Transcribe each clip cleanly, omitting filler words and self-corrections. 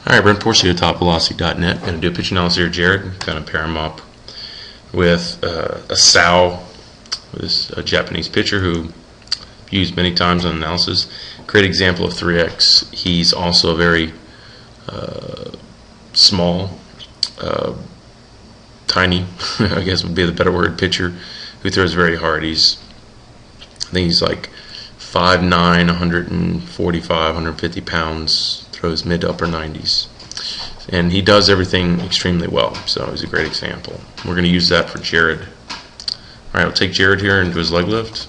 Alright, Brent Porcio, TopVelocity.net. Going to do a pitch analysis here, Jared. Going to pair him up with a Sao, this a Japanese pitcher who I've used many times on analysis. Great example of 3X. He's also a very small, tiny, I guess would be the better word, pitcher who throws very hard. I think he's like 5'9", 145, 150 pounds, throws mid to upper 90s. And he does everything extremely well, so he's a great example. We're going to use that for Jared. All right, we'll take Jared here and do his leg lift.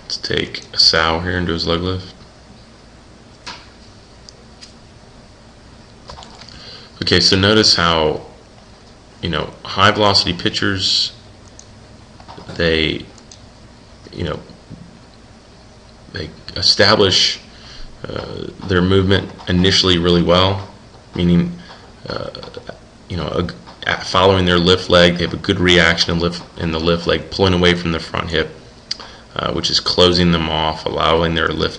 Let's take a Sao here and do his leg lift. Okay, so notice how, high velocity pitchers, they establish their movement initially really well, meaning, following their lift leg, they have a good reaction in the lift leg, pulling away from the front hip, which is closing them off, allowing their their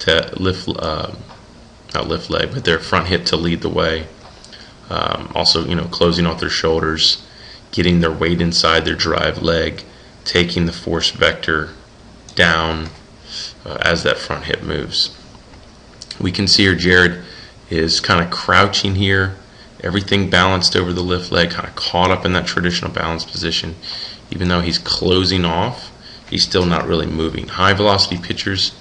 front hip to lead the way. Also, closing off their shoulders, getting their weight inside their drive leg, taking the force vector down as that front hip moves. We can see here Jared is kind of crouching here, everything balanced over the lift leg, kind of caught up in that traditional balance position. Even though he's closing off, he's still not really moving. High velocity pitchers,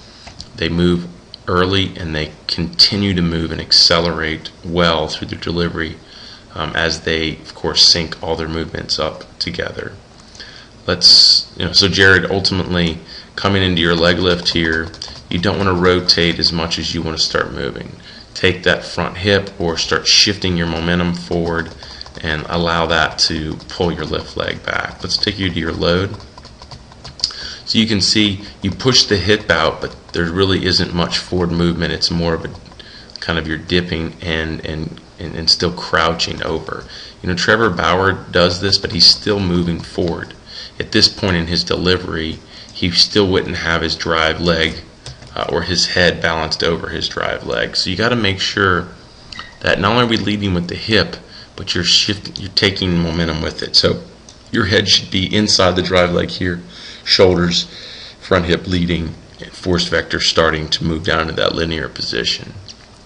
they move early and they continue to move and accelerate well through their delivery as they, of course, sync all their movements up together. So Jared, ultimately, coming into your leg lift here, you don't want to rotate as much as you want to start moving. Take that front hip or start shifting your momentum forward and allow that to pull your lift leg back. Let's take you to your load. So you can see you push the hip out, but there really isn't much forward movement. It's more of a kind of you're dipping and still crouching over. Trevor Bauer does this, but he's still moving forward. At this point in his delivery, he still wouldn't have his drive leg or his head balanced over his drive leg. So you got to make sure that not only are we leading with the hip, but you're taking momentum with it. So your head should be inside the drive leg here, shoulders, front hip leading, and force vector starting to move down to that linear position.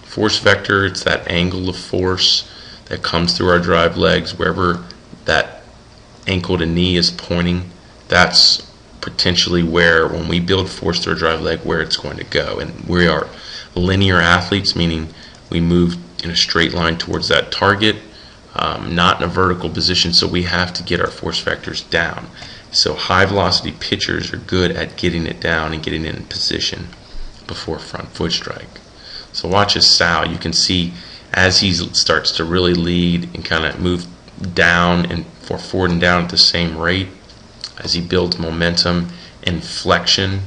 Force vector, it's that angle of force that comes through our drive legs. Wherever that ankle to knee is pointing, that's potentially where, when we build force through our drive leg, where it's going to go. And we are linear athletes, meaning we move in a straight line towards that target, not in a vertical position, so we have to get our force vectors down. So high velocity pitchers are good at getting it down and getting it in position before front foot strike. So watch his Sao. You can see as he starts to really lead and kind of move down and forward and down at the same rate, as he builds momentum and flexion,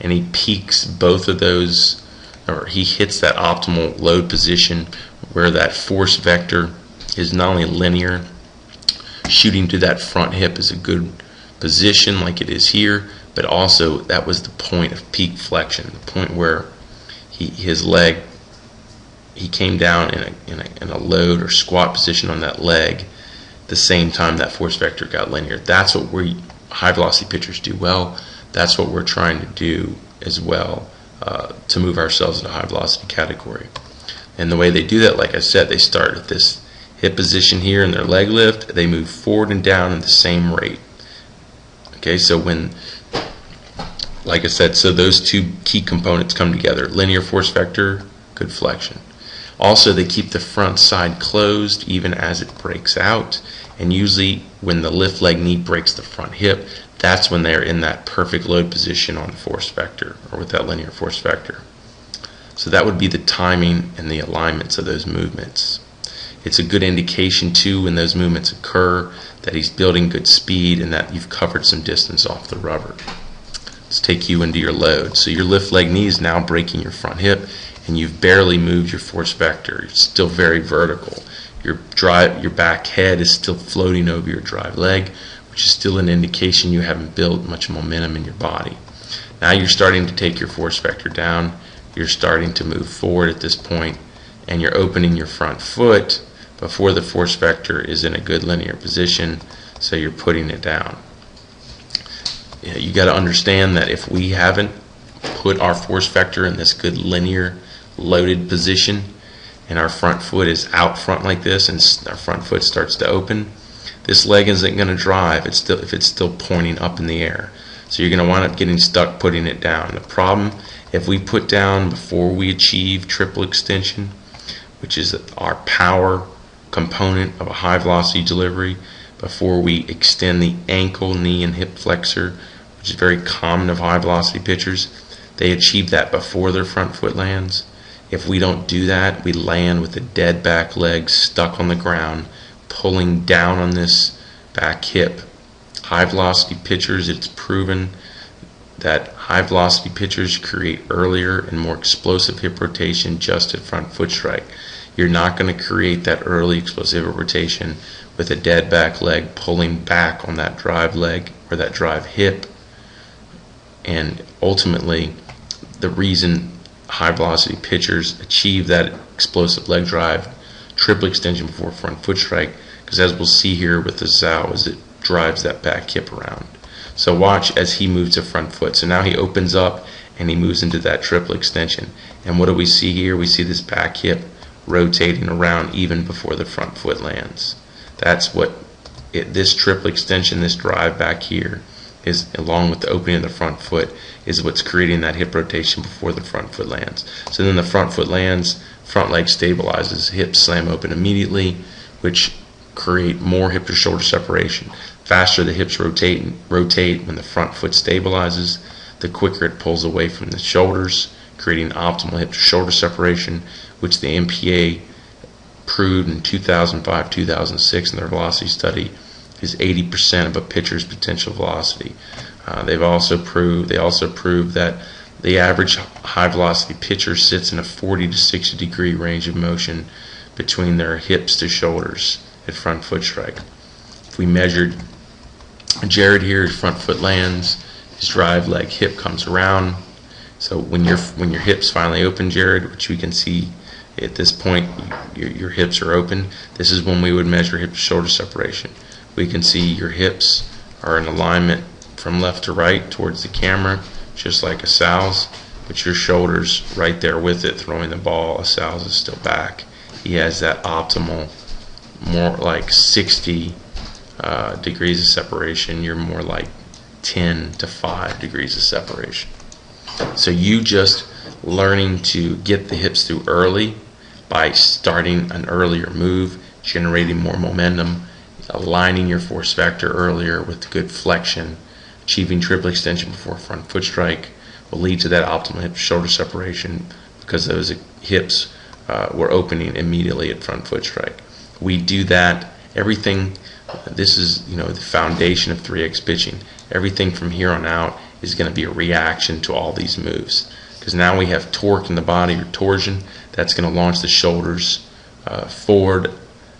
and he peaks both of those, or he hits that optimal load position where that force vector is not only linear, shooting to that front hip is a good position like it is here, but also that was the point of peak flexion, the point where his leg, he came down in a load or squat position on that leg the same time that force vector got linear. That's what high velocity pitchers do well. That's what we're trying to do as well to move ourselves into high velocity category. And the way they do that, like I said, they start at this hip position here in their leg lift. They move forward and down at the same rate. Okay, so like I said, so those two key components come together. Linear force vector, good flexion. Also, they keep the front side closed even as it breaks out. And usually when the lift leg knee breaks the front hip, that's when they're in that perfect load position on the force vector, or with that linear force vector. So that would be the timing and the alignments of those movements. It's a good indication too when those movements occur that he's building good speed and that you've covered some distance off the rubber. Let's take you into your load. So your lift leg knee is now breaking your front hip, and you've barely moved your force vector. It's still very vertical. Your back head is still floating over your drive leg, which is still an indication you haven't built much momentum in your body. Now you're starting to take your force vector down, you're starting to move forward at this point, and you're opening your front foot before the force vector is in a good linear position, so you're putting it down. You got to understand that if we haven't put our force vector in this good linear loaded position, and our front foot is out front like this, and our front foot starts to open, this leg isn't going to drive if it's still pointing up in the air. So you're going to wind up getting stuck putting it down. The problem, if we put down before we achieve triple extension, which is our power component of a high velocity delivery, before we extend the ankle, knee, and hip flexor, which is very common of high velocity pitchers, they achieve that before their front foot lands. If we don't do that, we land with the dead back leg stuck on the ground, pulling down on this back hip. High velocity pitchers, it's proven that high velocity pitchers create earlier and more explosive hip rotation just at front foot strike. You're not going to create that early explosive hip rotation with a dead back leg pulling back on that drive leg or that drive hip. And ultimately, the reason high velocity pitchers achieve that explosive leg drive, triple extension before front foot strike, because as we'll see here with the Zhao, is it drives that back hip around. So watch as he moves to front foot. So now he opens up and he moves into that triple extension. And what do we see here? We see this back hip rotating around even before the front foot lands. That's what this triple extension, this drive back here, is, along with the opening of the front foot, is what's creating that hip rotation before the front foot lands. So then the front foot lands, front leg stabilizes, hips slam open immediately, which create more hip to shoulder separation. Faster the hips rotate when the front foot stabilizes, the quicker it pulls away from the shoulders, creating optimal hip to shoulder separation, which the MPA proved in 2005-2006 in their velocity study is 80% of a pitcher's potential velocity. They also proved that the average high velocity pitcher sits in a 40 to 60 degree range of motion between their hips to shoulders at front foot strike. If we measured Jared here, his front foot lands, his drive leg hip comes around. So when your hips finally open, Jared, which we can see at this point, your hips are open. This is when we would measure hip to shoulder separation. We can see your hips are in alignment from left to right towards the camera, just like Asal's, but your shoulders right there with it, throwing the ball. Asal's is still back. He has that optimal, more like 60 degrees of separation. You're more like 10 to 5 degrees of separation. So you just learning to get the hips through early by starting an earlier move, generating more momentum, aligning your force vector earlier with good flexion, achieving triple extension before front foot strike will lead to that optimal hip shoulder separation because those hips were opening immediately at front foot strike. We do that. Everything, this is the foundation of 3X pitching. Everything from here on out is going to be a reaction to all these moves, because now we have torque in the body, or torsion, that's going to launch the shoulders forward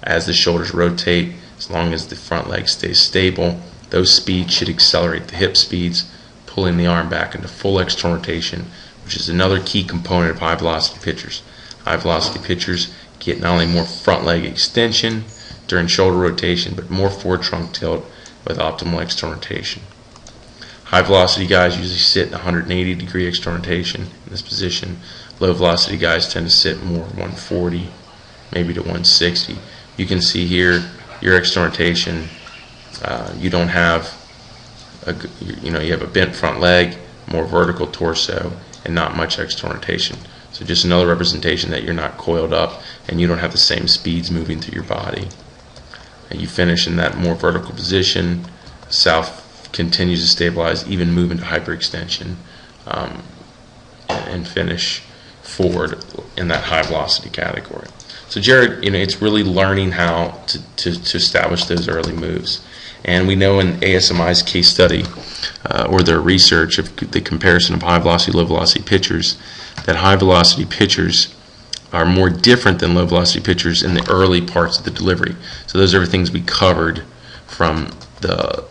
as the shoulders rotate. As long as the front leg stays stable, those speeds should accelerate the hip speeds, pulling the arm back into full external rotation, which is another key component of high velocity pitchers. High velocity pitchers get not only more front leg extension during shoulder rotation, but more forward trunk tilt with optimal external rotation. High velocity guys usually sit in 180 degree external rotation in this position. Low velocity guys tend to sit more 140, maybe to 160. You can see here your external rotation. You don't have you have a bent front leg, more vertical torso, and not much external rotation. So just another representation that you're not coiled up and you don't have the same speeds moving through your body. And you finish in that more vertical position. South continues to stabilize, even move into hyperextension, and finish forward in that high velocity category. So Jared, it's really learning how to establish those early moves. And we know in ASMI's case study, or their research of the comparison of high velocity, low velocity pitchers, that high velocity pitchers are more different than low velocity pitchers in the early parts of the delivery. So those are things we covered, from the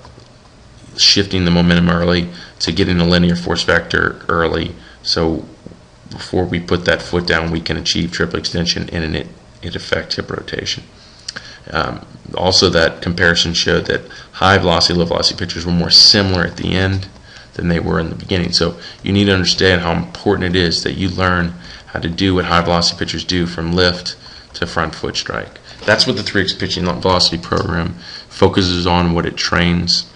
shifting the momentum early to get in a linear force vector early, so before we put that foot down we can achieve triple extension and it affect hip rotation. Also, that comparison showed that high velocity, low velocity pitchers were more similar at the end than they were in the beginning. So you need to understand how important it is that you learn how to do what high velocity pitchers do, from lift to front foot strike. That's what the 3x pitching velocity program focuses on, what it trains.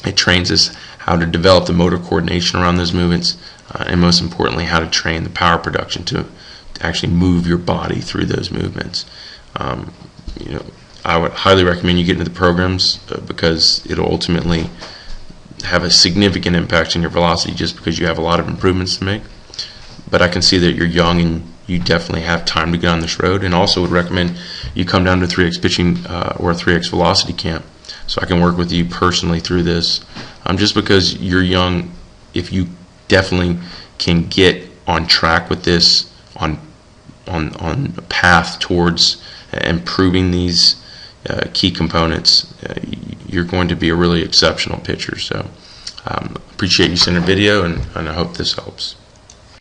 It trains us how to develop the motor coordination around those movements, and most importantly, how to train the power production to actually move your body through those movements. I would highly recommend you get into the programs because it'll ultimately have a significant impact on your velocity, just because you have a lot of improvements to make. But I can see that you're young and you definitely have time to get on this road, and also would recommend you come down to 3x pitching or a 3x velocity camp so I can work with you personally through this. Just because you're young, if you definitely can get on track with this, on a path towards improving these key components, you're going to be a really exceptional pitcher. So appreciate you sending a video, and I hope this helps.